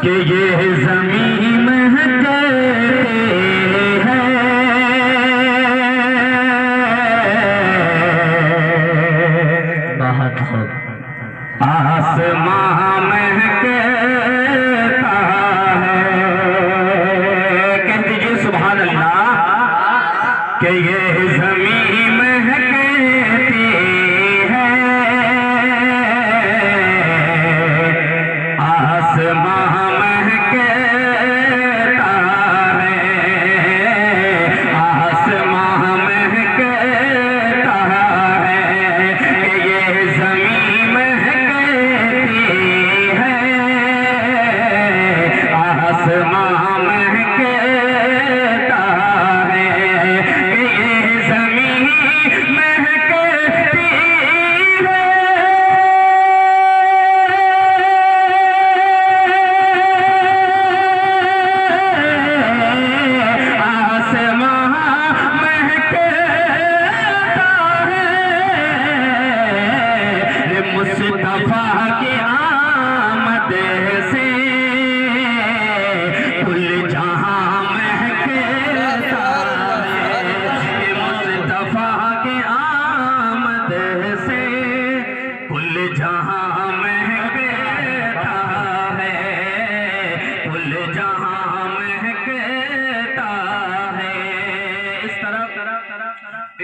कि ये ज़मीन महकते हैं, बहुत खूब आसमां महकता है। कह दीजिए सुभान अल्लाह कि ये ज़मीन महकती है, आसमां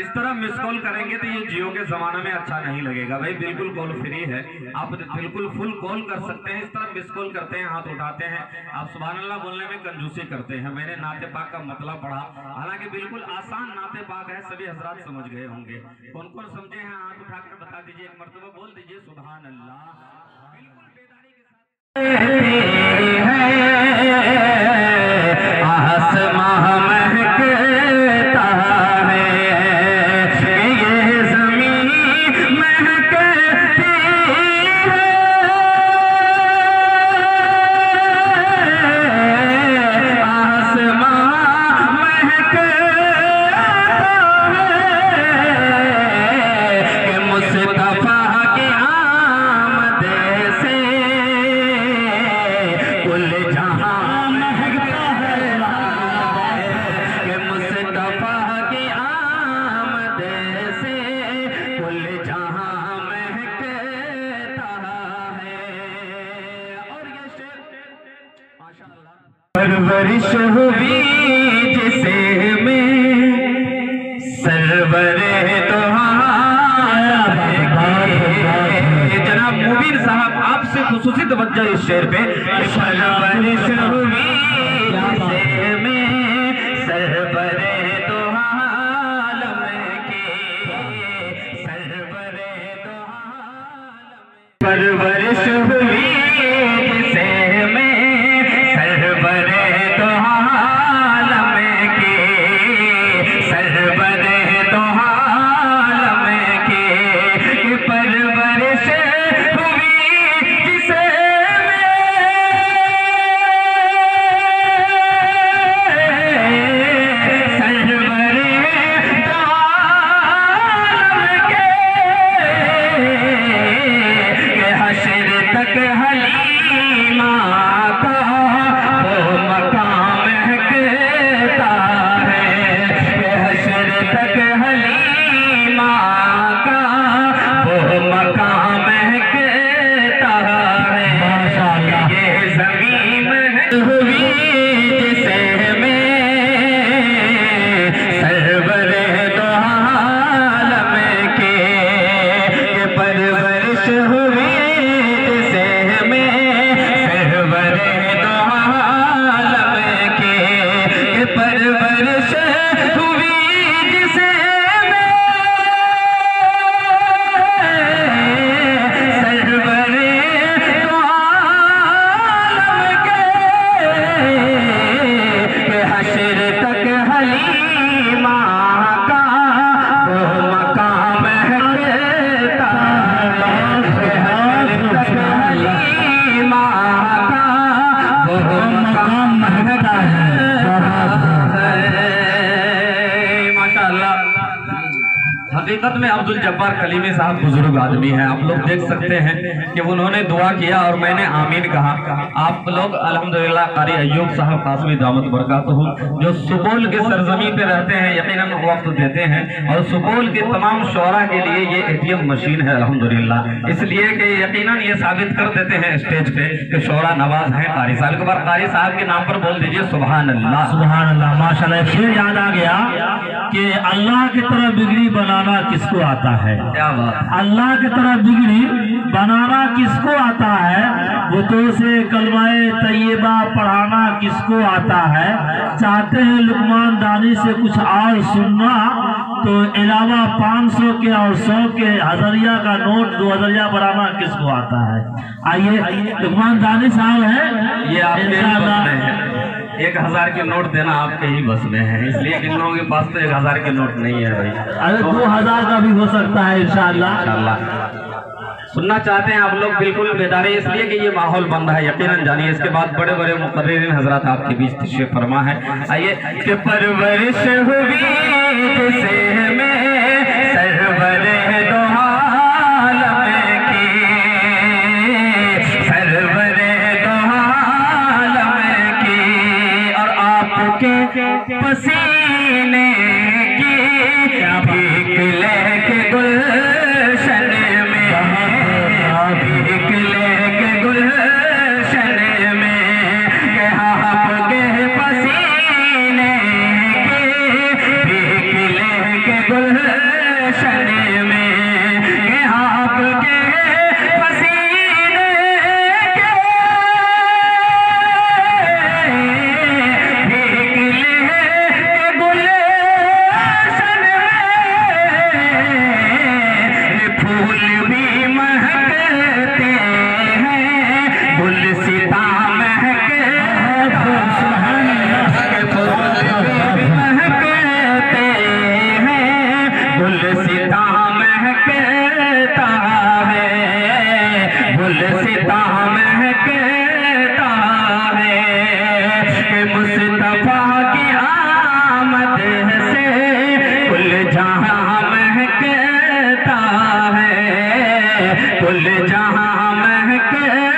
इस तरह मिस कॉल करेंगे तो ये जियो के जमाने में अच्छा नहीं लगेगा भाई। बिल्कुल कॉल फ्री है, आप बिल्कुल फुल कॉल कर सकते हैं। इस तरह मिस कॉल करते हैं, हाथ उठाते हैं, आप सुभान अल्लाह बोलने में कंजूसी करते हैं। मैंने नाते पाक का मतलब पढ़ा, हालांकि बिल्कुल आसान नाते पाक है, सभी हजरात समझ गए होंगे। कौन कौन समझे हैं हाथ उठाकर बता दीजिए, एक मर्तबा बोल दीजिए सुभान अल्लाह। बिल्कुल बेदारी के साथ आसमां महकता है, ये ज़मीन महकती है, आसमां महकता है कि मुस्तफा की आमद से कुल जहां महकता है, कि मुस्तफा की आमद से कुल जहां महकता है। और ये शेर माशाअल्लाह, परवरिश हुई जिसे में सरवरे तो जनाब मुबीन साहब आपसे खुसूसी तवज्जो इस शेर पे। परवरिश हुई जिसे में सरवरे तो आलम के, सरवरे तो आलम, परवरिश हुई जिसे में सरवरे तो आलम के, सरवरे तो आलम के, परवरिश हुई जिसे हकीकत में अब्दुल जब्बार कलीमी साहब बुजुर्ग आदमी हैं, आप लोग देख सकते हैं कि उन्होंने दुआ किया और मैंने आमीन कहा। आप लोग अल्हम्दुलिल्लाह कारी अय्यूब साहब कासमी दामत बरकातहू जो सुपौल के सरजमी पे रहते हैं, यकीनन वक्त देते हैं और सुपौल के तमाम शोरा के लिए ये ATM मशीन है अल्हम्दुलिल्लाह, इसलिए कि यकीनन ये साबित कर देते हैं स्टेज पे कि शोरा नवाज है। कारी साहब के बार कारी साहब के नाम पर बोल दीजिए सुभान अल्लाह। सुभान अल्लाह, माशाल्लाह। शेर याद आ गया कि अल्लाह की तरह बिगड़ी बनाना किसको आता है? क्या बात, अल्लाह की तरह बिगड़ी बनाना किसको आता है? बुतों से कलमाए तैयबा पढ़ाना किसको आता है? चाहते हैं लुकमान दानी से कुछ और सुनना तो अलावा 500 के और 100 के हज़ारिया का नोट 2000 बनाना किसको आता है? आइए लुकमान दानी साहब है, ये आपके बस में है। 1000 के नोट देना आपके ही बस में है, इसलिए इन लोगों के पास तो 1000 के नोट नहीं है भाई। अरे 2000 का भी हो सकता है इंशाअल्लाह। सुनना चाहते हैं आप लोग, बिल्कुल बेदारी, इसलिए कि ये माहौल बन रहा है, यकीनन जानिए। इसके बाद बड़े बड़े मुक़र्रिरीन हजरात आपके बीच तशरीफ़ फरमा है। आइए कि परवरिश हुई जिसे में सरवर दो आलम की, सरवर दो आलम की, और आपके पसीने की भीख लेके गुलशन जहाँ महकता